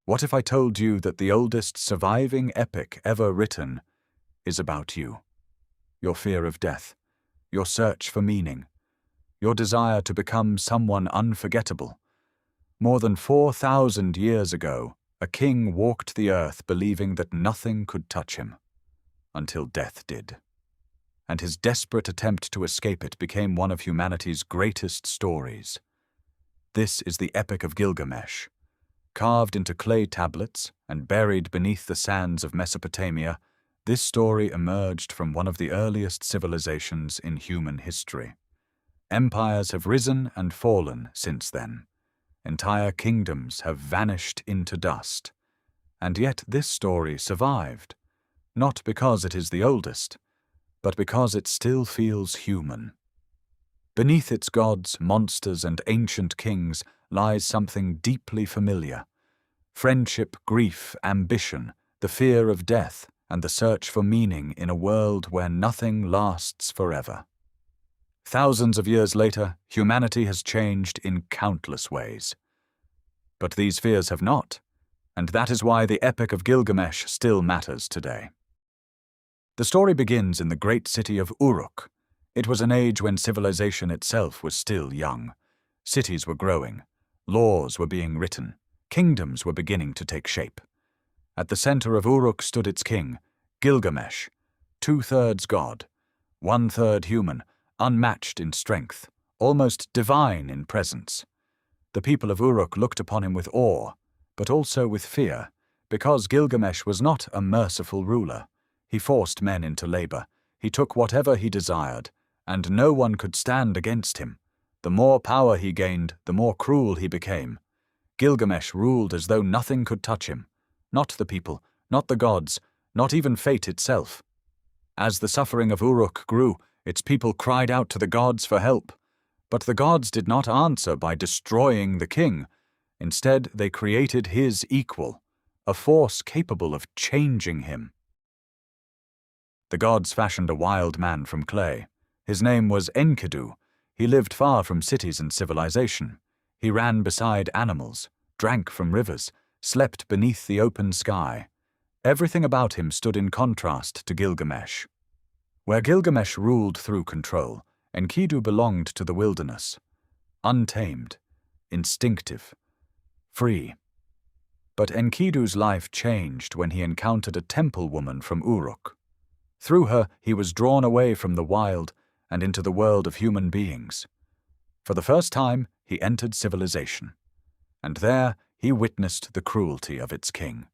What if I told you that the oldest surviving epic ever written is about you? Your fear of death, your search for meaning, your desire to become someone unforgettable. More than 4,000 years ago, a king walked the earth believing that nothing could touch him, until death did. And his desperate attempt to escape it became one of humanity's greatest stories. This is the Epic of Gilgamesh. Carved into clay tablets and buried beneath the sands of Mesopotamia, this story emerged from one of the earliest civilizations in human history. Empires have risen and fallen since then. Entire kingdoms have vanished into dust. And yet this story survived, not because it is the oldest, but because it still feels human. Beneath its gods, monsters, and ancient kings lies something deeply familiar. Friendship, grief, ambition, the fear of death, and the search for meaning in a world where nothing lasts forever. Thousands of years later, humanity has changed in countless ways. But these fears have not, and that is why the Epic of Gilgamesh still matters today. The story begins in the great city of Uruk. It was an age when civilization itself was still young. Cities were growing, laws were being written, kingdoms were beginning to take shape. At the center of Uruk stood its king, Gilgamesh, 2/3 god, 1/3 human, unmatched in strength, almost divine in presence. The people of Uruk looked upon him with awe, but also with fear, because Gilgamesh was not a merciful ruler. He forced men into labor, he took whatever he desired, and no one could stand against him. The more power he gained, the more cruel he became. Gilgamesh ruled as though nothing could touch him. Not the people, not the gods, not even fate itself. As the suffering of Uruk grew, its people cried out to the gods for help. But the gods did not answer by destroying the king. Instead, they created his equal, a force capable of changing him. The gods fashioned a wild man from clay. His name was Enkidu. He lived far from cities and civilization. He ran beside animals, drank from rivers, slept beneath the open sky. Everything about him stood in contrast to Gilgamesh. Where Gilgamesh ruled through control, Enkidu belonged to the wilderness, untamed, instinctive, free. But Enkidu's life changed when he encountered a temple woman from Uruk. Through her, he was drawn away from the wild and into the world of human beings. For the first time, he entered civilization, and there he witnessed the cruelty of its king.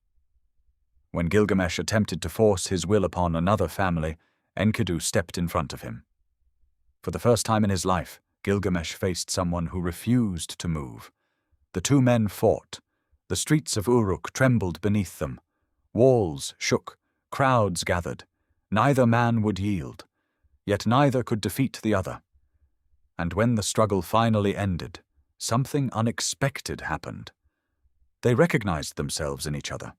When Gilgamesh attempted to force his will upon another family, Enkidu stepped in front of him. For the first time in his life, Gilgamesh faced someone who refused to move. The two men fought. The streets of Uruk trembled beneath them. Walls shook, crowds gathered. Neither man would yield, yet neither could defeat the other. And when the struggle finally ended, something unexpected happened. They recognized themselves in each other.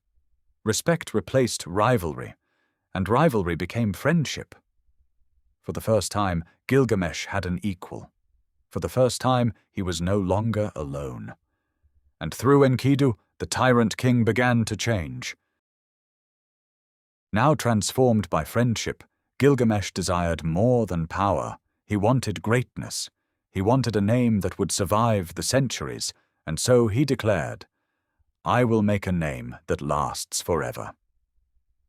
Respect replaced rivalry, and rivalry became friendship. For the first time, Gilgamesh had an equal. For the first time, he was no longer alone. And through Enkidu, the tyrant king began to change. Now transformed by friendship, Gilgamesh desired more than power. He wanted greatness. He wanted a name that would survive the centuries, and so he declared, "I will make a name that lasts forever."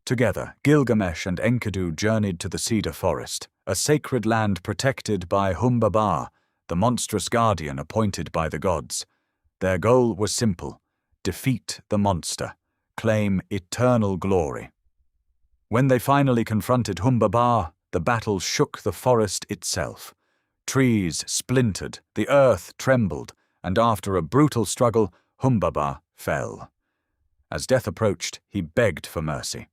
Together, Gilgamesh and Enkidu journeyed to the cedar forest, a sacred land protected by Humbaba, the monstrous guardian appointed by the gods. Their goal was simple: defeat the monster, claim eternal glory. When they finally confronted Humbaba, the battle shook the forest itself. Trees splintered, the earth trembled, and after a brutal struggle, Humbaba fell. As death approached, he begged for mercy.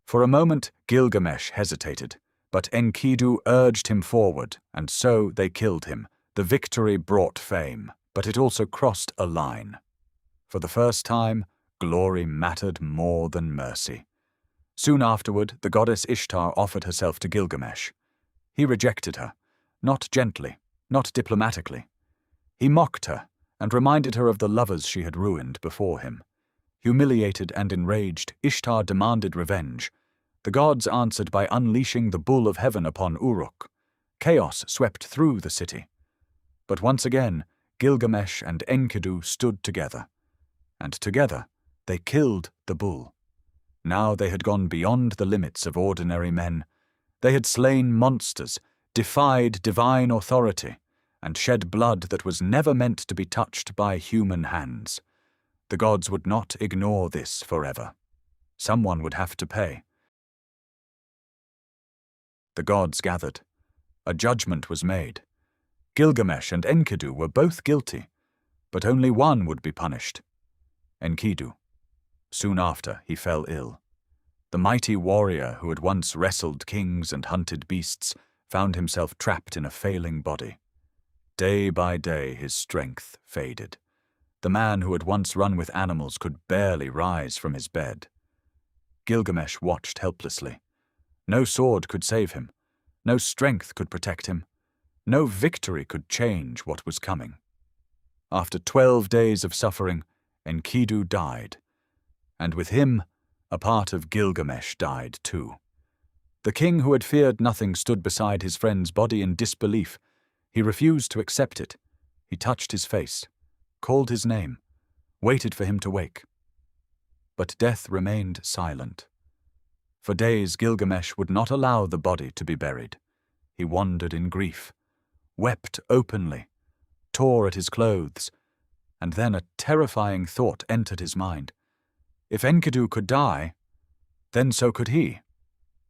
For a moment, Gilgamesh hesitated, but Enkidu urged him forward, and so they killed him. The victory brought fame, but it also crossed a line. For the first time, glory mattered more than mercy. Soon afterward, the goddess Ishtar offered herself to Gilgamesh. He rejected her, not gently, not diplomatically. He mocked her and reminded her of the lovers she had ruined before him. Humiliated and enraged, Ishtar demanded revenge. The gods answered by unleashing the bull of heaven upon Uruk. Chaos swept through the city. But once again, Gilgamesh and Enkidu stood together. And together, they killed the bull. Now they had gone beyond the limits of ordinary men. They had slain monsters, defied divine authority, and shed blood that was never meant to be touched by human hands. The gods would not ignore this forever. Someone would have to pay. The gods gathered. A judgment was made. Gilgamesh and Enkidu were both guilty, but only one would be punished. Enkidu. Soon after, he fell ill. The mighty warrior who had once wrestled kings and hunted beasts found himself trapped in a failing body. Day by day his strength faded. The man who had once run with animals could barely rise from his bed. Gilgamesh watched helplessly. No sword could save him. No strength could protect him. No victory could change what was coming. After 12 days of suffering, Enkidu died. And with him, a part of Gilgamesh died too. The king who had feared nothing stood beside his friend's body in disbelief. He refused to accept it. He touched his face, called his name, waited for him to wake. But death remained silent. For days Gilgamesh would not allow the body to be buried. He wandered in grief, wept openly, tore at his clothes, and then a terrifying thought entered his mind. If Enkidu could die, then so could he.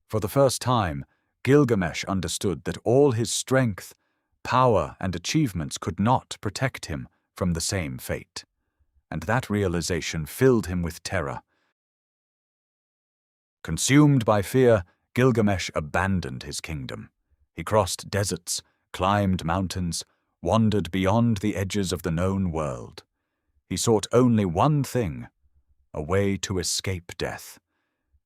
For the first time, Gilgamesh understood that all his strength, power, and achievements could not protect him from the same fate. And that realization filled him with terror. Consumed by fear, Gilgamesh abandoned his kingdom. He crossed deserts, climbed mountains, wandered beyond the edges of the known world. He sought only one thing, a way to escape death.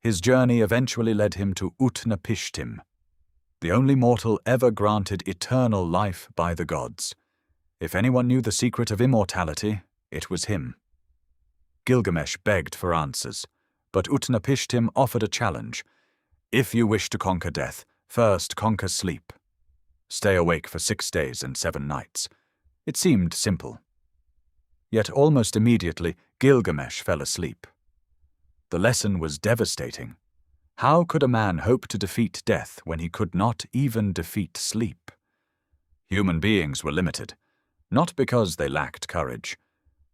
His journey eventually led him to Utnapishtim, the only mortal ever granted eternal life by the gods. If anyone knew the secret of immortality, it was him. Gilgamesh begged for answers, but Utnapishtim offered a challenge. If you wish to conquer death, first conquer sleep. Stay awake for 6 days and 7 nights. It seemed simple. Yet almost immediately, Gilgamesh fell asleep. The lesson was devastating. How could a man hope to defeat death when he could not even defeat sleep? Human beings were limited, not because they lacked courage,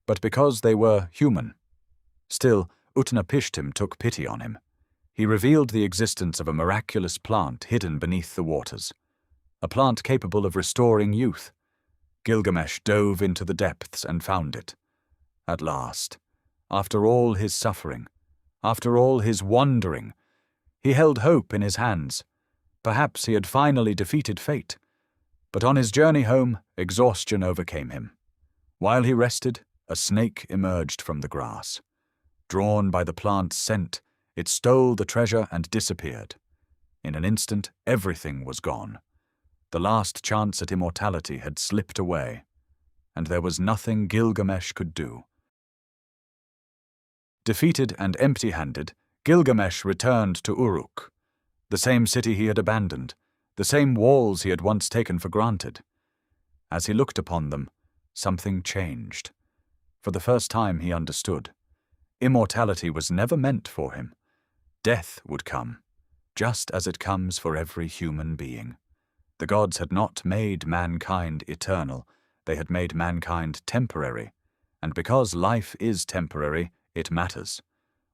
but because they were human. Still, Utnapishtim took pity on him. He revealed the existence of a miraculous plant hidden beneath the waters, a plant capable of restoring youth. Gilgamesh dove into the depths and found it. At last, after all his suffering, after all his wandering, he held hope in his hands. Perhaps he had finally defeated fate. But on his journey home, exhaustion overcame him. While he rested, a snake emerged from the grass. Drawn by the plant's scent, it stole the treasure and disappeared. In an instant, everything was gone. The last chance at immortality had slipped away, and there was nothing Gilgamesh could do. Defeated and empty-handed, Gilgamesh returned to Uruk, the same city he had abandoned, the same walls he had once taken for granted. As he looked upon them, something changed. For the first time he understood. Immortality was never meant for him. Death would come, just as it comes for every human being. The gods had not made mankind eternal, they had made mankind temporary, and because life is temporary, it matters.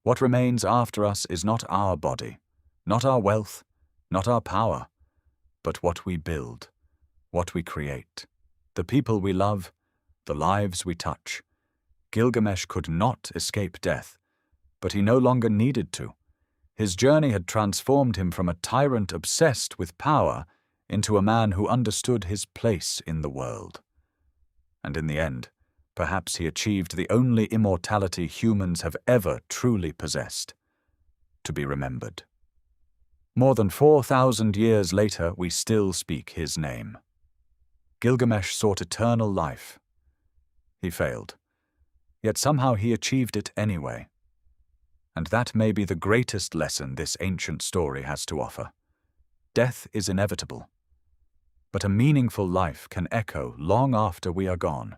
What remains after us is not our body, not our wealth, not our power, but what we build, what we create, the people we love, the lives we touch. Gilgamesh could not escape death, but he no longer needed to. His journey had transformed him from a tyrant obsessed with power into a man who understood his place in the world. And in the end, perhaps he achieved the only immortality humans have ever truly possessed: to be remembered. More than 4,000 years later, we still speak his name. Gilgamesh sought eternal life. He failed. Yet somehow he achieved it anyway. And that may be the greatest lesson this ancient story has to offer. Death is inevitable, but a meaningful life can echo long after we are gone.